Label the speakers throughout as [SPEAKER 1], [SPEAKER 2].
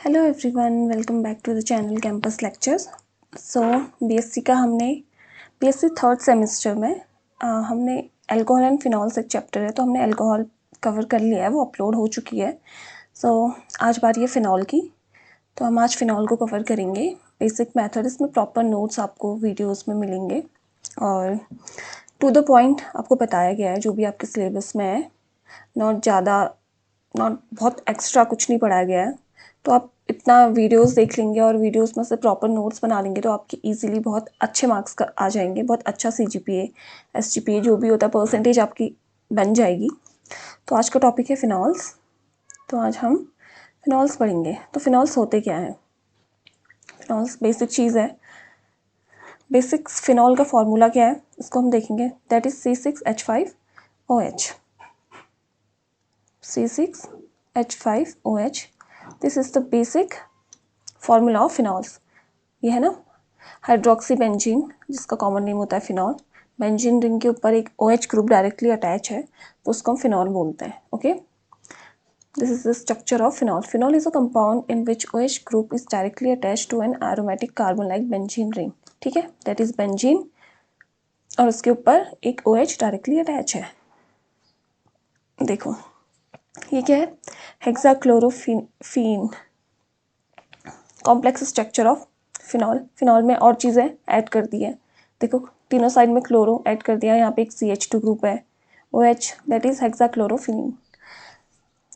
[SPEAKER 1] Hello everyone, welcome back to the channel campus lectures. So BSc का BSc third semester में हमने alcohol and phenols एक chapter है, तो हमने अल्कोहल कवर कर लिया है, वो अपलोड हो चुकी है। आज बारी है फिनॉल की, तो हम आज फिनॉल को कवर करेंगे। बेसिक मेथड, इसमें प्रॉपर नोट्स आपको वीडियोस में मिलेंगे और टू द पॉइंट आपको बताया गया है जो भी आपके सिलेबस में है। नॉट बहुत एक्स्ट्रा कुछ नहीं पढ़ाया गया है, तो आप इतना वीडियोस देख लेंगे और वीडियोस में से प्रॉपर नोट्स बना लेंगे तो आपके इजीली बहुत अच्छे मार्क्स आ जाएंगे। बहुत अच्छा CGPA SGPA जो भी होता है, परसेंटेज आपकी बन जाएगी। तो आज का टॉपिक है फिनॉल्स। तो आज हम फिनॉल्स पढ़ेंगे। तो फिनॉल्स होते क्या हैं? फिनॉल्स बेसिक चीज़ है। बेसिक फिनॉल का फॉर्मूला क्या है इसको हम देखेंगे। That is C6H5OH। C6H5OH, this is the basic formula of phenols. ये है ना हाइड्रोक्सी बेंजीन, जिसका कॉमन नेम होता है फिनॉल। बेंजीन रिंग के ऊपर एक OH ग्रुप डायरेक्टली अटैच है, तो उसको हम फिनॉल बोलते हैं। Okay, this is the structure of phenol. Phenol is a compound in which OH group is directly attach to an aromatic carbon like benzene ring. ठीक है, दैट इज बेंजीन और उसके ऊपर एक OH डायरेक्टली अटैच है। देखो ये क्या है, hexachlorophene, complex structure of phenol. Phenol में और चीज़ें ऐड कर दी है। देखो तीनों साइड में क्लोरो ऐड कर दिया, यहाँ पे एक CH2 ग्रुप है, OH, दैट इज हेक्साक्लोरोफीन।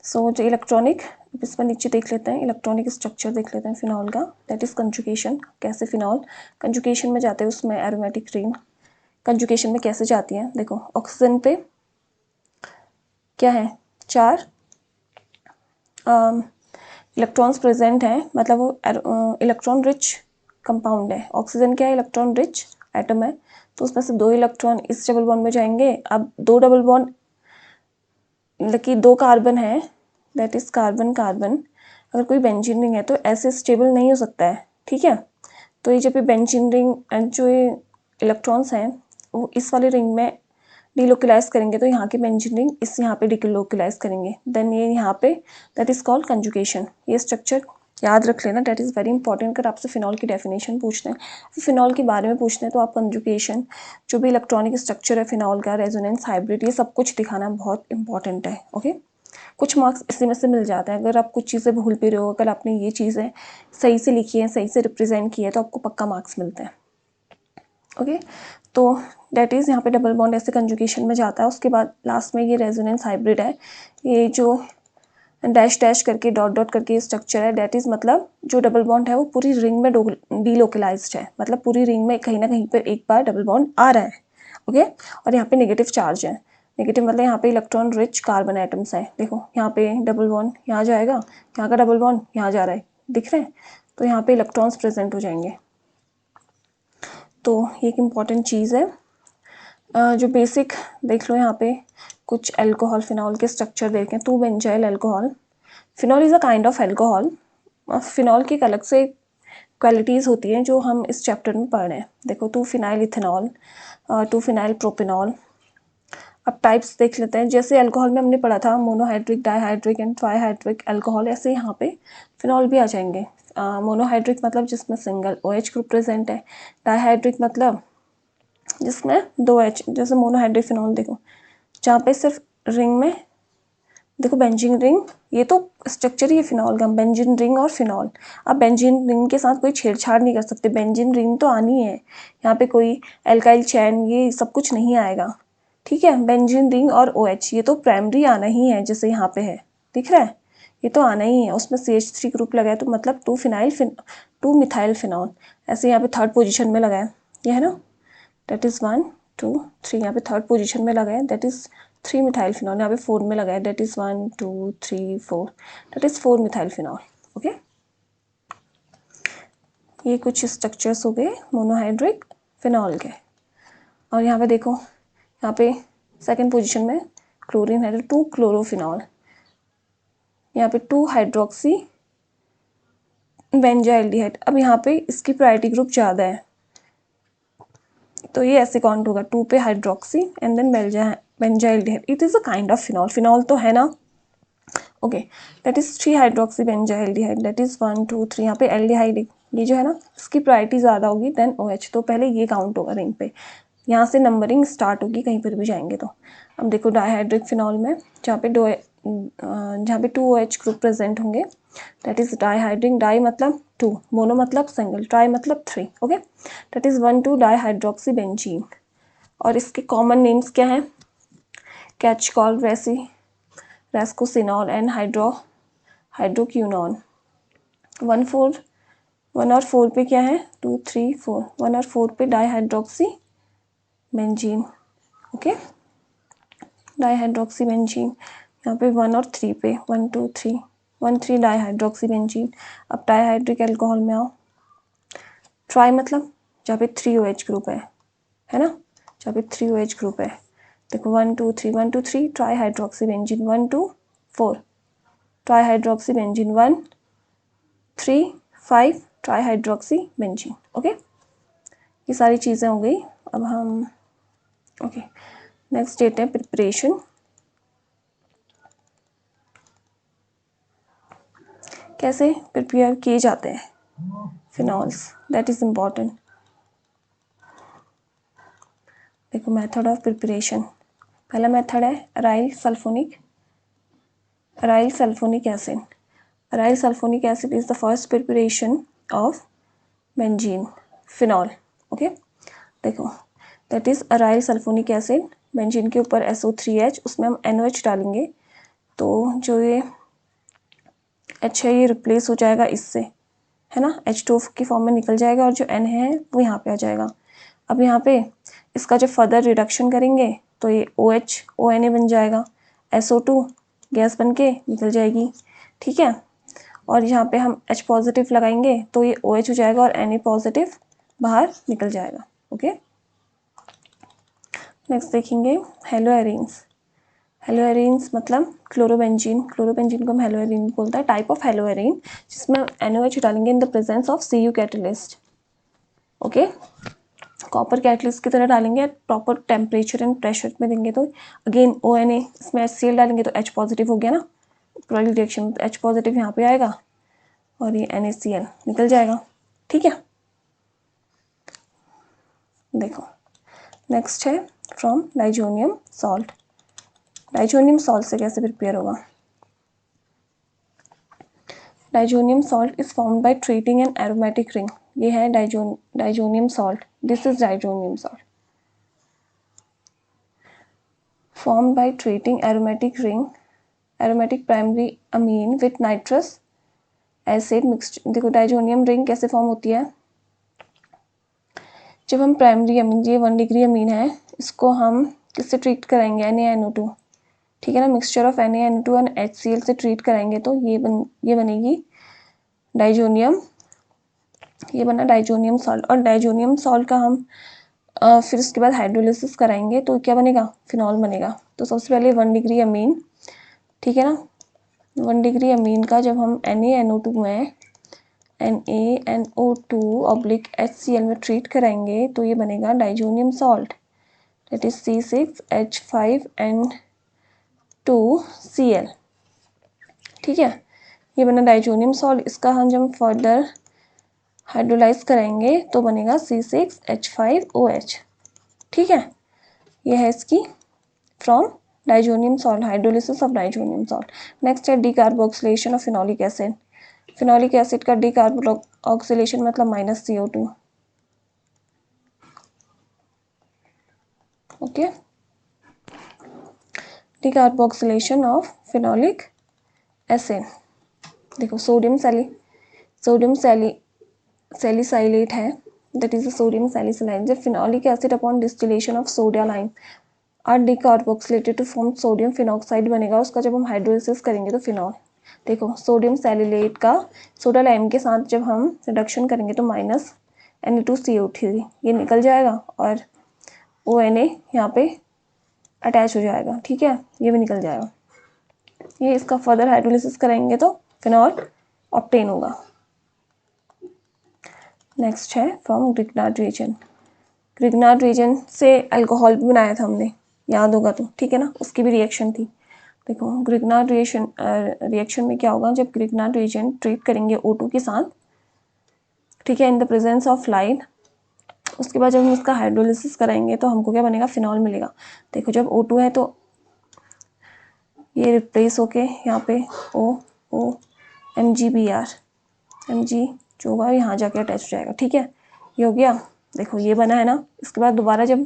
[SPEAKER 1] सो जो इलेक्ट्रॉनिक, इसमें नीचे देख लेते हैं, इलेक्ट्रॉनिक स्ट्रक्चर देख लेते हैं फिनॉल का। दैट इज कंजुगेशन, कैसे फिनॉल कंजुगेशन में जाते हैं। उसमें एरोमेटिक रिंग कंजुगेशन में कैसे जाती है। देखो ऑक्सीजन पे क्या है, 4 इलेक्ट्रॉन्स प्रेजेंट हैं, मतलब वो इलेक्ट्रॉन रिच कंपाउंड है। ऑक्सीजन क्या है, इलेक्ट्रॉन रिच एटम है, तो उसमें से 2 इलेक्ट्रॉन इस डबल बॉन्ड में जाएंगे। अब 2 डबल बॉन्ड, मतलब कि 2 कार्बन है, दैट इज कार्बन कार्बन। अगर कोई बेंजीन रिंग है तो ऐसे स्टेबल नहीं हो सकता है। ठीक है, तो ये जब ये बेंजीन रिंग जो ये इलेक्ट्रॉन्स हैं वो इस वाले रिंग में डिलोकलाइज करेंगे, तो यहाँ की बेंजीन रिंग इस यहाँ पे डिलोकलाइज करेंगे, देन ये यहाँ पे, दैट इज कॉल्ड कंजुगेशन। ये स्ट्रक्चर याद रख लेना, दैट इज़ वेरी इंपॉर्टेंट। अगर आपसे फिनॉल की डेफिनेशन पूछते हैं, फिनॉल के बारे में पूछते हैं, तो आप कंजुगेशन, जो भी इलेक्ट्रॉनिक स्ट्रक्चर है फिनॉल का, रेजोनेंस, हाइब्रिड, ये सब कुछ दिखाना बहुत इंपॉर्टेंट है। ओके, कुछ मार्क्स इसी में से मिल जाते हैं। अगर आप कुछ चीज़ें भूल भी रहे हो, अगर आपने ये चीज़ें सही से लिखी है, सही से रिप्रेजेंट की है, तो आपको पक्का मार्क्स मिलते हैं। ओके, तो डेट इज़ यहाँ पे डबल बॉन्ड ऐसे कंजुगेशन में जाता है। उसके बाद लास्ट में ये रेजोनेंस हाइब्रिड है। ये जो डैश डैश करके डॉट डॉट करके स्ट्रक्चर है, डेट इज़ मतलब जो डबल बॉन्ड है वो पूरी रिंग में डीलोकलाइज्ड है, मतलब पूरी रिंग में कहीं ना कहीं पर एक बार डबल बॉन्ड आ रहा है। ओके, और यहाँ पे नेगेटिव चार्ज है। नेगेटिव मतलब यहाँ पे इलेक्ट्रॉन रिच कार्बन एटम्स है। देखो यहाँ पे डबल बॉन्ड यहाँ जाएगा, यहाँ का डबल बॉन्ड यहाँ जा रहा है, दिख रहे हैं, तो यहाँ पे इलेक्ट्रॉन्स प्रेजेंट हो जाएंगे। तो ये एक इम्पॉर्टेंट चीज़ है। जो बेसिक देख लो, यहाँ पे कुछ अल्कोहल फिनॉल के स्ट्रक्चर देखें। 2 benzyl alcohol, phenol is a kind of alcohol. Phenol की एक अलग से क्वालिटीज़ होती हैं जो हम इस चैप्टर में पढ़ रहे हैं। देखो 2 फिनाइल इथेनॉल, 2 फिनाइल प्रोपेनॉल। अब टाइप्स देख लेते हैं। जैसे अल्कोहल में हमने पढ़ा था monohydric, dihydric and trihydric alcohol, ऐसे यहाँ पे फिनॉल भी आ जाएंगे। मोनोहाइड्रिक मतलब जिसमें सिंगल OH ग्रुप प्रेजेंट है। डाईहाइड्रिक मतलब जिसमें 2 H, जैसे मोनोहाइड्रिक फिनॉल देखो, जहाँ पे सिर्फ रिंग में, देखो बेंजीन रिंग, ये तो स्ट्रक्चर ही है फिनॉल का, बेंजीन रिंग और फिनॉल। आप बेंजीन रिंग के साथ कोई छेड़छाड़ नहीं कर सकते, बेंजीन रिंग तो आनी है, यहाँ पे कोई एल्काइल चैन ये सब कुछ नहीं आएगा। ठीक है, बेंजीन रिंग और OH ये तो प्राइमरी आना ही है, जैसे यहाँ पे है, दिख रहा है, ये तो आना ही है। उसमें CH3 ग्रुप लगा है, तो मतलब 2 मिथाइल फिनॉल, ऐसे यहाँ पे थर्ड पोजिशन में लगा है, ये है ना, दैट इज़ 1 2 3, यहाँ पे थर्ड पोजीशन में लगा है, दैट इज़ 3 मिथाइल फिनॉल। यहाँ पे 4 में लगा है, that is 1 2 3 4, that is 4 methyl phenol. Okay, ये कुछ स्ट्रक्चर्स हो गए मोनोहाइड्रिक फिनॉल के। और यहाँ पे देखो, यहाँ पे सेकेंड पोजीशन में क्लोरीन है, 2 क्लोरोफिनॉल। यहाँ पे 2 हाइड्रोक्सी बेंजाइल्डिहाइड। अब यहाँ पे इसकी प्रायोरिटी ग्रुप ज़्यादा है, तो ये ऐसे काउंट होगा, 2 पे hydroxy and then benzaldehyde. It is a kind of phenol. Phenol तो है ना, okay, that is 3 hydroxy benzaldehyde, that is 1 2 3। यहाँ पे एल्डिहाइड ये जो है ना इसकी प्रायोरिटी ज़्यादा होगी देन OH, तो पहले ये काउंट होगा रिंग पे, यहाँ से नंबरिंग स्टार्ट होगी कहीं पर भी जाएंगे तो। अब देखो डाइहाइड्रिक फिनॉल में जहाँ पे 2 OH ग्रुप प्रेजेंट होंगे, दैट इज डाइहाइड्रिक, डाई मतलब 2, मोनो मतलब सिंगल, ट्राई मतलब 3। Okay, that is 1 2 dihydroxy benzene. और इसके कॉमन नेम्स क्या हैं? कैचकॉल, रेस्कोसिनॉल एंड हाइड्रोक्यूनॉन। 1 और 4 पे क्या है? 2 3 4, 1 और 4 पे dihydroxy benzene. Okay, dihydroxy benzene. यहाँ पे 1 और 3 पे 1 2 3, 1 3 डाइहाइड्रोक्सी बेंजीन। अब डाइहाइड्रिक अल्कोहल में आओ, ट्राई मतलब जहाँ पे 3 OH ग्रुप है ना, जहाँ पे 3 OH ग्रुप है। देखो 1 2 3, 1 2 3 tri hydroxy benzene, 1 2 4 tri hydroxy benzene, 1 3 5 tri hydroxy benzene. Okay, ये सारी चीज़ें हो गई। अब हम ओके नेक्स्ट डेट है प्रिपरेशन। कैसे प्रिपेयर किए जाते हैं फिनॉल्स, दैट इज इम्पॉर्टेंट। देखो मेथड ऑफ प्रिपरेशन, पहला मेथड है aryl sulphonic acid. Aryl sulphonic acid is the first preparation of benzene phenol. Okay, देखो that is aryl sulphonic acid, benzene के ऊपर SO3H, उसमें हम NOH डालेंगे तो जो ये H है ये रिप्लेस हो जाएगा इससे, है ना, H2O की फॉर्म में निकल जाएगा और जो N है वो यहाँ पे आ जाएगा। अब यहाँ पे इसका जब फर्दर रिडक्शन करेंगे तो ये OH ONA बन जाएगा, SO2 गैस बन के निकल जाएगी, ठीक है। और यहाँ पे हम H पॉजिटिव लगाएंगे तो ये OH हो जाएगा और Na पॉजिटिव बाहर निकल जाएगा। ओके, नेक्स्ट देखेंगे हेलोएरिन्स। हेलोएरिन्स मतलब क्लोरोबेंजीन को हम हेलोएरिन बोलते हैं, टाइप ऑफ हेलोएरिन जिसमें NOH डालेंगे इन the presence of Cu catalyst. Okay, copper catalyst की तरह डालेंगे, प्रॉपर टेम्परेचर एंड प्रेशर में देंगे तो अगेन ONA, इसमें HCl डालेंगे तो H पॉजिटिव हो गया ना, प्रोली रिएक्शन तो H पॉजिटिव यहाँ पे आएगा और ये NaCl निकल जाएगा, ठीक है। देखो नेक्स्ट है from diazonium salt. Diazonium salt से कैसे प्रिपेयर होगा? Diazonium salt is formed by treating an aromatic ring. ये है diazonium salt, this is diazonium salt formed by treating aromatic primary amine with nitrous acid mixed। देखो diazonium ring कैसे form होती है? जब हम प्राइमरी अमीन, ये 1 डिग्री अमीन है, इसको हम किससे ट्रीट कराएंगे? NaNO2, ठीक है ना, mixture of NaNO2 and HCl से ट्रीट कराएंगे तो ये बनेगी डाइजोनियम, ये बना डाइजोनियम सॉल्ट। और डाइजोनियम सॉल्ट का हम फिर उसके बाद हाइड्रोलिसिस कराएंगे तो क्या बनेगा? फिनॉल बनेगा। तो सबसे पहले 1 डिग्री अमीन, ठीक है ना, 1 डिग्री अमीन का जब हम NaNO2 में NaNO2/HCl में ट्रीट कराएंगे तो ये बनेगा diazonium salt, that is C6H5N2Cl, ठीक है। ये बना डाइजोनियम सॉल्ट, इसका हम जब फर्दर हाइड्रोलाइज कराएंगे तो बनेगा C6H5OH, ठीक है। यह है इसकी from diazonium salt, hydrolysis of diazonium salt. Next है decarboxylation of phenolic acid. Phenolic acid का डीकार्बोक्सिलेशन मतलब -CO2। Okay, decarboxylation of phenolic acid. देखो सोडियम सैलिसाइलेट है, दैट इज सोडियम सैलिसाइलेट। जब phenolic acid upon distillation of soda lime are decarboxylated to form sodium phenoxide बनेगा, उसका जब हम hydrolysis करेंगे तो फिनॉल। देखो सोडियम सैलिलेट का सोडा लाइम के साथ जब हम रिडक्शन करेंगे तो -Na2CO3 ये निकल जाएगा और ONA यहाँ पे अटैच हो जाएगा, ठीक है, ये भी निकल जाएगा। ये इसका फर्दर हाइड्रोलिसिस करेंगे तो फिनॉल ऑब्टेन होगा। नेक्स्ट है from Grignard reason. Grignard reason से अल्कोहल भी बनाया था हमने, याद होगा तो, ठीक है ना, उसकी भी रिएक्शन थी। देखो ग्रिग्नार्ड रिएक्शन में क्या होगा, जब ग्रिग्नार्ड रिएजेंट ट्रीट करेंगे O2 के साथ, ठीक है, इन द प्रेजेंस ऑफ लाइट, उसके बाद जब हम इसका हाइड्रोलिसिस कराएंगे तो हमको क्या बनेगा, फिनॉल मिलेगा। देखो जब O2 है तो ये रिप्लेस होके यहाँ पे O MgBr, Mg जो होगा यहाँ जाके अटैच हो जाएगा, ठीक है, ये हो गया। देखो ये बना है ना, इसके बाद दोबारा जब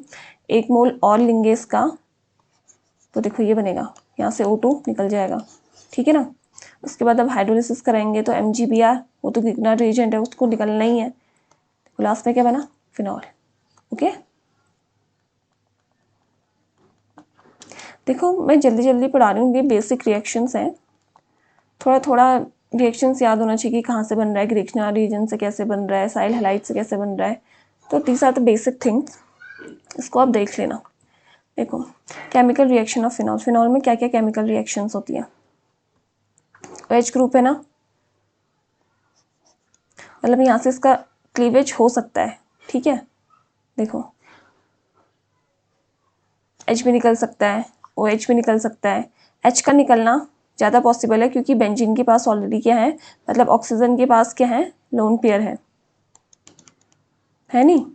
[SPEAKER 1] 1 मोल और लेंगे इसका तो देखो ये बनेगा, यहाँ से O2 निकल जाएगा, ठीक है ना। उसके बाद अब हाइड्रोलिसिस कराएंगे तो MgBr, वो तो ग्रिग्नार्ड रिएजेंट है, उसको निकलना ही है। तो लास्ट में क्या बना, फिनॉल। ओके, देखो मैं जल्दी जल्दी पढ़ा रही हूँ, ये बेसिक रिएक्शंस हैं, थोड़ा थोड़ा रिएक्शंस याद होना चाहिए कि कहाँ से बन रहा है, ग्रिग्नार्ड रिएजेंट से कैसे बन रहा है, साइल हैलाइड से कैसे बन रहा है। तो these are the basic things, इसको आप देख लेना। देखो chemical reaction of phenol, phenol में क्या क्या केमिकल रिएक्शंस होती है। OH ग्रुप है ना, मतलब यहाँ से इसका क्लीवेज हो सकता है, ठीक है। देखो H भी निकल सकता है, OH भी निकल सकता है। H का निकलना ज़्यादा पॉसिबल है क्योंकि बेंजीन के पास ऑलरेडी क्या है, मतलब ऑक्सीजन के पास क्या है, लोन पेयर है नहीं।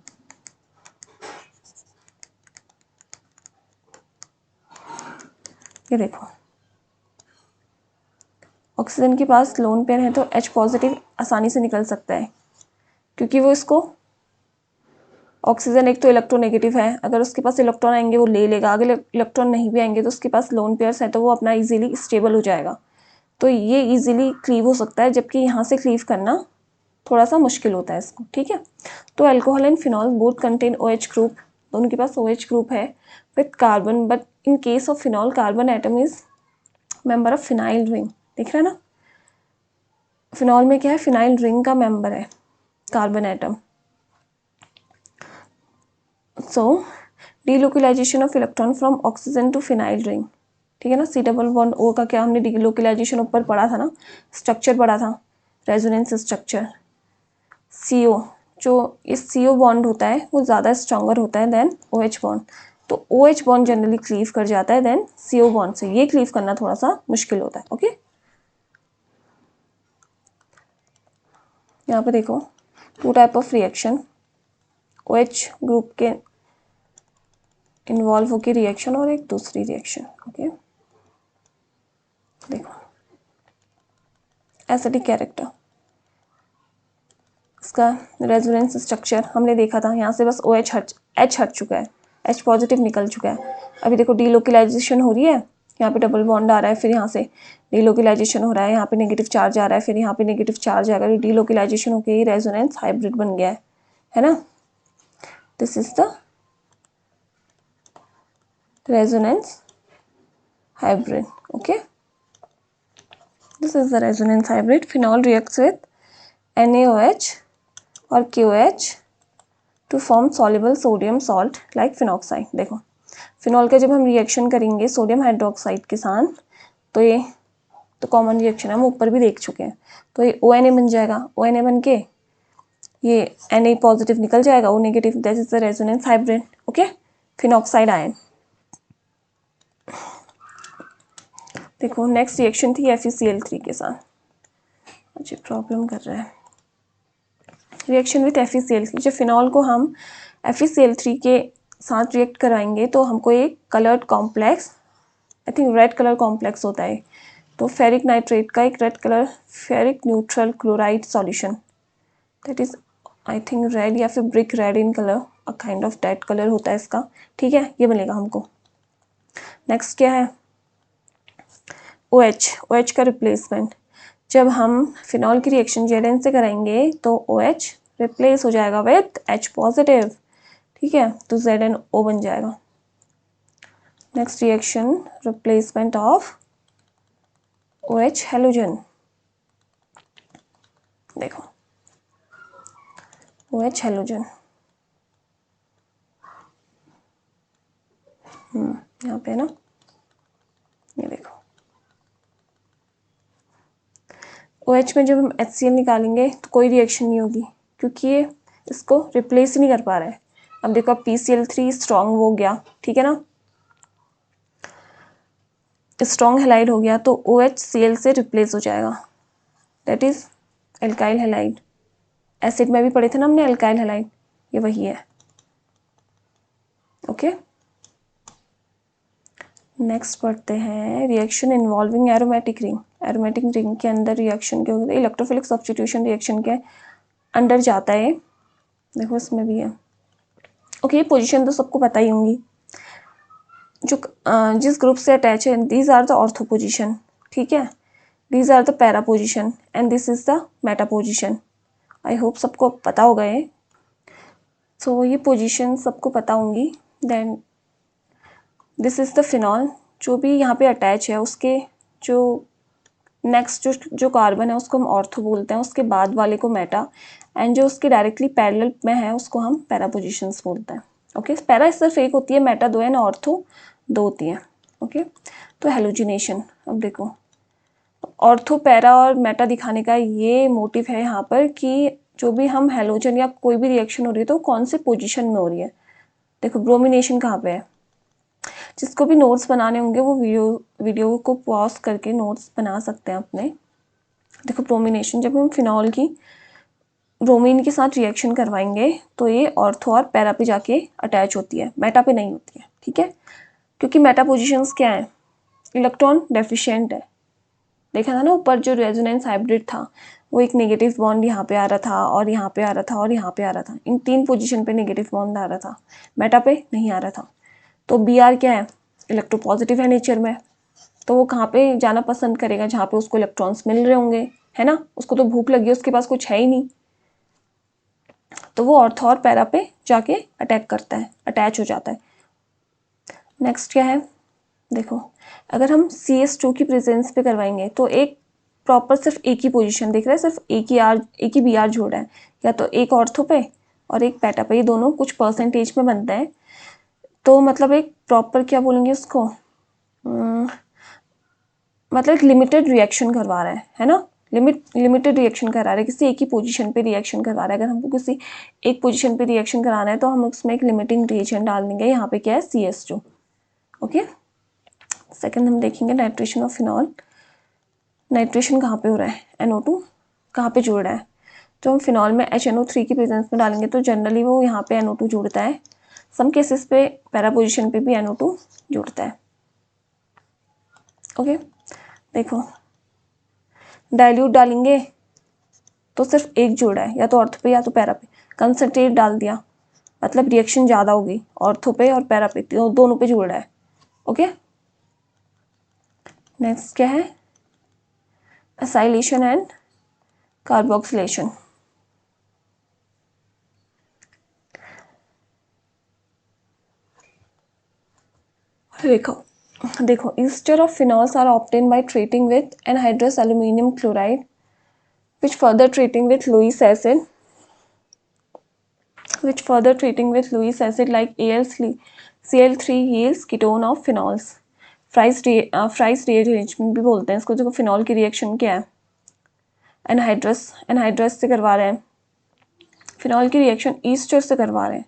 [SPEAKER 1] ये देखो ऑक्सीजन के पास लोन पेयर है तो H पॉजिटिव आसानी से निकल सकता है क्योंकि वो इसको, ऑक्सीजन एक तो इलेक्ट्रोनेगेटिव है, अगर उसके पास इलेक्ट्रॉन आएंगे वो ले लेगा, अगर इलेक्ट्रॉन नहीं भी आएंगे तो उसके पास लोन पेयर्स है तो वो अपना इजीली स्टेबल हो जाएगा, तो ये इजीली क्लीव हो सकता है, जबकि यहाँ से क्लीव करना थोड़ा सा मुश्किल होता है इसको, ठीक है। तो alcohol and phenol both contain OH group, उनके पास OH ग्रुप है with carbon, but in case of phenol carbon atom is member of phenyl ring, दिख रहा है ना, फिनॉल में क्या है, फिनाइल रिंग का मेंबर है carbon atom. So delocalisation of electron from oxygen to phenyl ring, ठीक है ना। C डबल बॉन्ड O का क्या हमने डीलोकलाइजेशन ऊपर पढ़ा था ना, स्ट्रक्चर पढ़ा था, रेजोनेंस स्ट्रक्चर। CO, जो इस CO बॉन्ड होता है वो ज़्यादा स्ट्रॉन्गर होता है देन OH बॉन्ड, तो OH बॉन्ड जनरली क्लीव कर जाता है देन CO बॉन्ड से, ये क्लीव करना थोड़ा सा मुश्किल होता है। ओके, यहाँ पे देखो 2 type of reaction, OH group के इन्वॉल्व होकर रिएक्शन और एक दूसरी रिएक्शन। ओके, देखो एसिडिक कैरेक्टर, इसका रेजोनेंस स्ट्रक्चर हमने देखा था, यहाँ से बस OH H हट चुका है, H पॉजिटिव निकल चुका है। अभी देखो डीलोकलाइजेशन हो रही है, यहाँ पे डबल बॉन्ड आ रहा है, फिर यहाँ से डीलोकलाइजेशन हो रहा है, यहाँ पे नेगेटिव चार्ज आ रहा है, फिर यहाँ पे नेगेटिव चार्ज आएगा, डीलोकलाइजेशन होकर ही रेजोनेंस हाइब्रिड बन गया है ना। This is the resonance hybrid. Okay, this is the resonance hybrid. Phenol reacts with NaOH और KOH to form soluble sodium salt like phenoxide. देखो फिनॉल का जब हम रिएक्शन करेंगे सोडियम हाइड्रोक्साइड के साथ, तो ये तो कॉमन रिएक्शन है, हम ऊपर भी देख चुके हैं, तो ये ONA बन जाएगा, ONA बन के ये Na पॉजिटिव निकल जाएगा, O negative, that is the resonance hybrid. Okay, phenoxide ion. देखो नेक्स्ट रिएक्शन थी FeCl3 के साथ, मुझे प्रॉब्लम कर रहा है, रिएक्शन विथ FeCl3। जब फिनॉल को हम FeCl3 के साथ रिएक्ट कराएंगे तो हमको एक coloured complex, I think red colour complex होता है, तो फेरिक नाइट्रेट का एक red colour ferric neutral chloride solution, that is I think red या फिर brick red in colour, a kind of dead colour होता है इसका, ठीक है, ये बनेगा हमको। नेक्स्ट क्या है, OH का रिप्लेसमेंट, जब हम फिनॉल की रिएक्शन Zn से कराएंगे तो OH रिप्लेस हो जाएगा विथ H पॉजिटिव, ठीक है, तो ZnO बन जाएगा। Next reaction replacement of OH halogen, देखो OH हेलोजन, यहाँ पे ना, ये देखो OH में जब हम HCl निकालेंगे तो कोई रिएक्शन नहीं होगी क्योंकि ये इसको रिप्लेस ही नहीं कर पा रहा है। अब देखो PCl3 स्ट्रॉन्ग हो गया, ठीक है ना, स्ट्रॉन्ग हेलाइड हो गया तो OHCl से रिप्लेस हो जाएगा, that is alkyl halide. Acid में भी पढ़े थे ना हमने एल्काइल हेलाइड, ये वही है। ओके, नेक्स्ट पढ़ते हैं reaction involving aromatic ring. Aromatic ring के अंदर रिएक्शन के होते इलेक्ट्रोफिलिक सब्स्टिट्यूशन रिएक्शन के अंडर जाता है। देखो इसमें भी है। ओके, पोजीशन तो सबको पता ही होंगी। जो जिस ग्रुप से अटैच है, these are the ortho position, ठीक है, these are the para position and this is the meta position. I hope सबको पता होगा ये। सो ये पोजीशन सबको पता होंगी। Then this is the phenol, जो भी यहाँ पे अटैच है उसके जो नेक्स्ट जो कार्बन है उसको हम ऑर्थो बोलते हैं, उसके बाद वाले को मेटा, एंड जो उसके डायरेक्टली पैरेलल में है उसको हम पैरा पोजीशंस बोलते हैं। ओके, पैरा सिर्फ एक होती है, मेटा दो है ना, ऑर्थो दो होती है। ओके, तो हेलोजिनेशन, अब देखो ऑर्थो पैरा और मेटा दिखाने का ये मोटिव है यहाँ पर कि जो भी हम हेलोजन या कोई भी रिएक्शन हो रही है तो कौन से पोजीशन में हो रही है। देखो ब्रोमिनेशन कहाँ पे है, जिसको भी नोट्स बनाने होंगे वो वीडियो को पॉज करके नोट्स बना सकते हैं अपने। देखो ब्रोमिनेशन, जब हम फिनॉल की ब्रोमीन के साथ रिएक्शन करवाएंगे तो ये ऑर्थो और पैरा पे जाके अटैच होती है, मेटा पे नहीं होती है, ठीक है, क्योंकि मेटा पोजीशंस क्या है, इलेक्ट्रॉन डेफिशिएंट है। देखा था ना ऊपर जो रेजोनेंस हाइब्रिड था वो एक नेगेटिव बॉन्ड यहाँ पे आ रहा था और यहाँ पे आ रहा था और यहाँ पे आ रहा था, इन तीन पोजीशन पे नेगेटिव बॉन्ड आ रहा था, मेटा पे नहीं आ रहा था। तो Br क्या है, इलेक्ट्रोपॉजिटिव है नेचर में, तो वो कहाँ पे जाना पसंद करेगा, जहाँ पे उसको इलेक्ट्रॉन्स मिल रहे होंगे, है ना, उसको तो भूख लगी है, उसके पास कुछ है ही नहीं, तो वो ऑर्थो और पैरा पे जाके अटैक करता है, अटैच हो जाता है। नेक्स्ट क्या है, देखो अगर हम CS2 की प्रेजेंस पे करवाएंगे तो एक प्रॉपर सिर्फ एक ही पोजीशन दिख रहा है, सिर्फ एक ही Br जोड़ा है, या तो एक ऑर्थो पे और एक पैटा पे, ये दोनों कुछ परसेंटेज में बनता है, तो मतलब एक प्रॉपर क्या बोलेंगे उसको, मतलब एक लिमिटेड रिएक्शन करवा रहा है ना, लिमिटेड रिएक्शन करा रहा है, किसी एक ही पोजीशन पे रिएक्शन करवा रहा है। अगर हमको किसी एक पोजीशन पे रिएक्शन कराना है तो हम उसमें एक लिमिटिंग रिएजेंट डाल देंगे, यहाँ पे क्या है CS2। ओके, सेकंड हम देखेंगे नाइट्रेशन ऑफ फिनॉल। नाइट्रेशन कहाँ पे हो रहा है, NO2 कहाँ पे जुड़ रहा है, तो हम फिनॉल में HNO3 की प्रेजेंस में डालेंगे तो जनरली वो यहाँ पे NO2 जुड़ता है, सम केसेस पे पैरा पोजीशन पे भी NO2 जुड़ता है। ओके, देखो डाइल्यूट डालेंगे तो सिर्फ एक जोड़ा है, या तो ऑर्थो पे या तो पैरा पे, कंसंट्रेट डाल दिया मतलब रिएक्शन ज़्यादा होगी, ऑर्थो पे और पैरा पे दोनों पे जोड़ा है। ओके, नेक्स्ट क्या है, एसाइलेशन एंड कार्बोक्सिलेशन। देखो ester of phenols are obtain by treating with anhydrous aluminium chloride which further treating with Lewis acid like Cl3 yields ketone of phenols। Fries rearrangement भी बोलते हैं इसको। देखो फिनॉल की reaction क्या है, एनहाइड्रस से करवा रहे हैं, फिनॉल की रिएक्शन ईस्टर से करवा रहे हैं,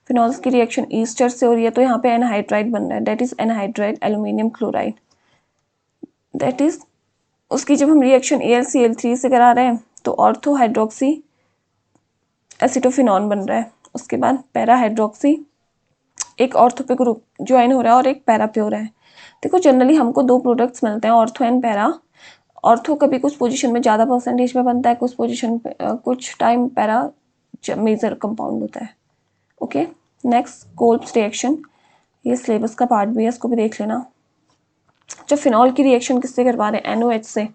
[SPEAKER 1] फिनॉल्स की रिएक्शन ईस्टर से हो रही है तो यहाँ पे एनहाइड्राइड बन रहा है, that is anhydride aluminium chloride, that is उसकी जब हम रिएक्शन AlCl3 से करा रहे हैं तो ऑर्थो हाइड्रोक्सी एसिटोफिनॉन बन रहा है, उसके बाद पैरा हाइड्रोक्सी एक ऑर्थो पे ग्रुप ज्वाइन हो रहा है और एक पैरा पे हो रहा है। देखो जनरली हमको दो प्रोडक्ट्स मिलते हैं, ऑर्थो एंड पैरा। ऑर्थो कभी कुछ पोजीशन में ज़्यादा परसेंटेज में बनता है, कुछ पोजीशन पे कुछ टाइम पैरा मेजर कंपाउंड होता है। ओके, नेक्स्ट कोल्ब्स रिएक्शन, ये सिलेबस का पार्ट भी है, इसको भी देख लेना। जब फिनॉल की रिएक्शन किससे करवा रहे हैं, NOH से,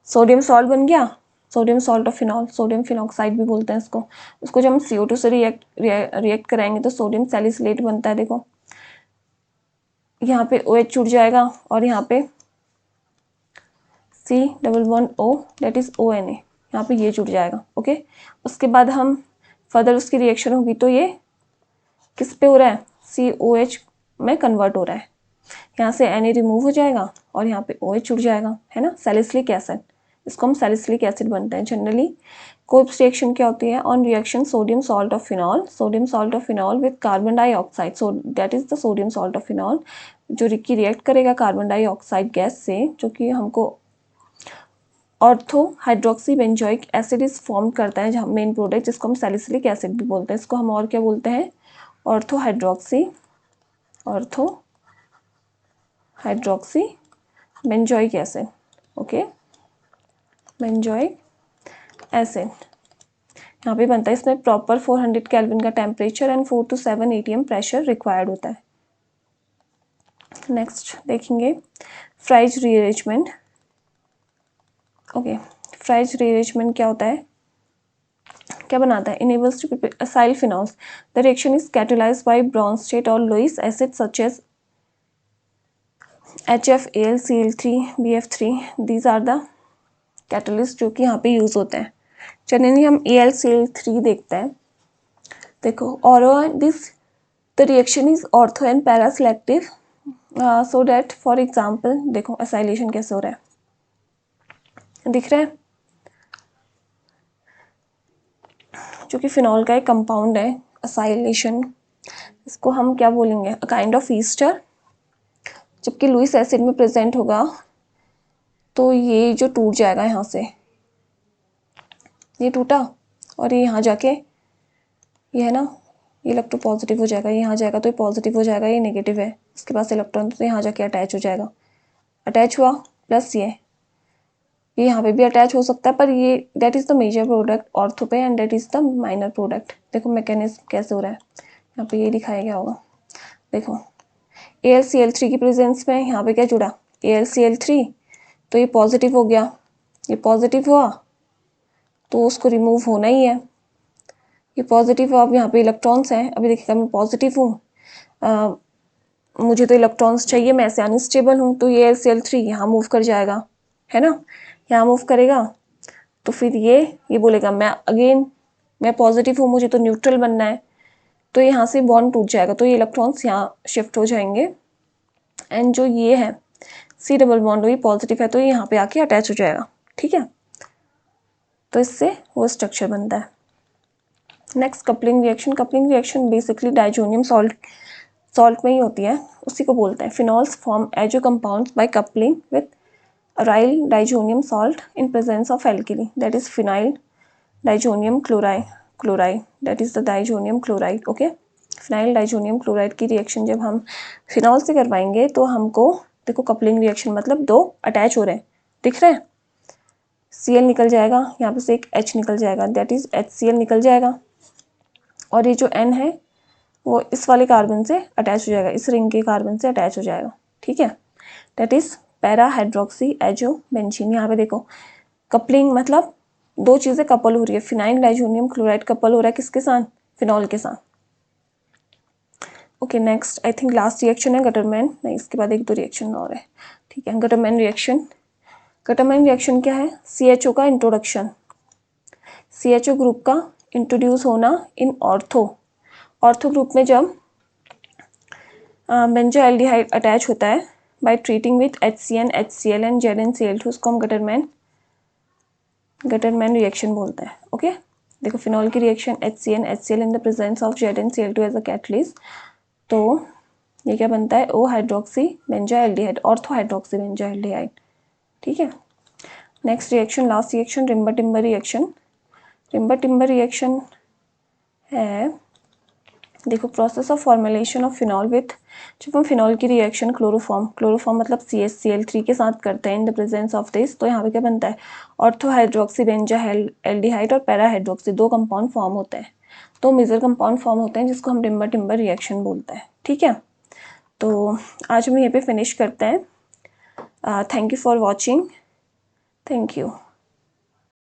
[SPEAKER 1] सोडियम सॉल्ट बन गया, sodium salt of phenol, sodium phenoxide भी बोलते हैं इसको। उसको जब हम CO2 से रिएक्ट कराएंगे तो सोडियम सैलिसिलेट बनता है। देखो यहाँ पे OH जुड़ जाएगा और यहाँ पे C double bond O that is ONA, यहाँ पे ये जुड़ जाएगा। ओके, उसके बाद हम फर्दर उसकी रिएक्शन होगी तो ये किस पे हो रहा है, COH में कन्वर्ट हो रहा है, यहाँ से Na रिमूव हो जाएगा और यहाँ पे OH जुड़ जाएगा, है ना, सैलिसिलिक एसिड, इसको हम सैलिसिलिक एसिड बनते हैं। जनरली कोल्ब्स रिएक्शन क्या होती है, on reaction sodium salt of phenol with carbon dioxide, so that is the sodium salt of phenol जो रिएक्ट करेगा कार्बन डाइऑक्साइड गैस से, जो कि हमको ortho hydroxy benzoic acid is form करता है, जहाँ मेन प्रोडक्ट जिसको हम सैलिसिलिक एसिड भी बोलते हैं। इसको हम और क्या बोलते हैं, ortho hydroxy benzoic acid. Okay, benzoic acid यहाँ पे बनता है। इसमें प्रॉपर 400 केल्विन का temperature and 4 to 7 atm pressure required होता है। नेक्स्ट देखेंगे Fries rearrangement. Okay, Fries rearrangement क्या होता है, क्या बनाता है, enables to prepare acyl phenols. The reaction is catalysed by Bronsted और Lewis acid such as HFAlCl3 BF3। These are the catalyst जो कि यहाँ पे यूज होते हैं। चलिए हम AlCl3 देखते हैं। देखो, और this the reaction is ortho and para selective so that for example देखो असाइलेशन कैसे हो रहा है, दिख रहा है, जो कि फिनॉल का एक कंपाउंड है असाइलेशन। इसको हम क्या बोलेंगे, अ काइंड ऑफ ईस्टर। जबकि लुईस एसिड में प्रेजेंट होगा तो ये जो टूट जाएगा यहाँ से, ये टूटा और ये यहाँ जाके ये है ना, ये इलेक्ट्रो पॉजिटिव हो जाएगा, यहाँ जाएगा तो ये पॉजिटिव हो जाएगा, ये नेगेटिव है, इसके पास इलेक्ट्रॉन, तो यहाँ जाके अटैच हो जाएगा। अटैच हुआ प्लस ये यहाँ पे भी अटैच हो सकता है, पर ये that is the major product ortho पे and that is the minor product. देखो मैकेनिज्म कैसे हो रहा है, यहाँ पे ये दिखाया गया होगा। देखो AlCl3 की प्रेजेंस में यहाँ पे क्या जुड़ा, AlCl3, तो ये पॉजिटिव हो गया, ये पॉजिटिव हुआ तो उसको रिमूव होना ही है। ये पॉजिटिव हुआ, अब यहाँ पे इलेक्ट्रॉन्स हैं, अभी देखिएगा मैं पॉजिटिव हूँ, मुझे तो इलेक्ट्रॉन्स चाहिए, मैं ऐसे अनस्टेबल हूँ, तो ये AlCl3 यहाँ मूव कर जाएगा, है ना, यहाँ मूव करेगा। तो फिर ये बोलेगा मैं पॉजिटिव हूँ, मुझे तो न्यूट्रल बनना है, तो यहाँ से बॉन्ड टूट जाएगा, तो ये इलेक्ट्रॉन्स यहाँ शिफ्ट हो जाएंगे एंड जो ये है C डबल बॉन्ड, ये पॉजिटिव है तो ये यहाँ पे आके अटैच हो जाएगा। ठीक है, तो इससे वो स्ट्रक्चर बनता है। Next coupling reaction. Coupling reaction basically diazonium salt में ही होती है, उसी को बोलते हैं। Phenols form azo compounds by coupling with aryl diazonium salt in presence of alkali, that is phenyl diazonium chloride, that is the diazonium chloride. Okay, phenyl diazonium chloride की reaction जब हम फिनॉल से करवाएंगे तो हमको देखो कपलिंग रिएक्शन मतलब दो अटैच हो रहे हैं, दिख रहे हैं, Cl निकल जाएगा, यहाँ पे से एक H निकल जाएगा, दैट इज HCl निकल जाएगा, और ये जो N है वो इस वाले कार्बन से अटैच हो जाएगा, इस रिंग के कार्बन से अटैच हो जाएगा। ठीक है, that is para hydroxy azo benzene. यहाँ पे देखो कपलिंग मतलब दो चीज़ें कपल हो रही है, फिनाइल डाइजोनियम क्लोराइड कपल हो रहा है किसके साथ, फिनॉल के साथ। Okay, next I think last reaction है गटरमैन, नहीं इसके बाद एक दो रिएक्शन और है। ठीक है, गटरमैन रिएक्शन। गटरमैन रिएक्शन क्या है, CHO का इंट्रोडक्शन, CHO ग्रुप का इंट्रोड्यूस होना इन ऑर्थो ग्रुप में जब बेंजोएल्डिहाइड अटैच होता है bye treating with HCN HCl and ZnCl2, उसको हम गटरमैन रिएक्शन बोलते हैं। ओके, देखो फिनॉल की reaction HCN HCl in the presence of ZnCl2 as a catalyst, तो ये क्या बनता है, O hydroxy benzaldehyde, ortho hydroxy benzaldehyde. ठीक है, next reaction, last reaction, Reimer Tiemann reaction. Reimer Tiemann reaction है, देखो process of formulation of phenol with, जब हम फिनॉल की रिएक्शन क्लोरोफॉर्म मतलब CH-Cl3 के साथ करते हैं इन द प्रेजेंस ऑफ दिस, तो यहाँ पे क्या बनता है, ऑर्थो हाइड्रोक्सी बेंजोएल्डिहाइड और पैरा हाइड्रोक्सी, दो कंपाउंड फॉर्म होते हैं, दो मेजर कंपाउंड फॉर्म होते हैं जिसको हम रिम्बर टिम्बर रिएक्शन बोलते हैं। ठीक है, तो आज हम यहीं पे फिनिश करते हैं। Thank you for watching, thank you.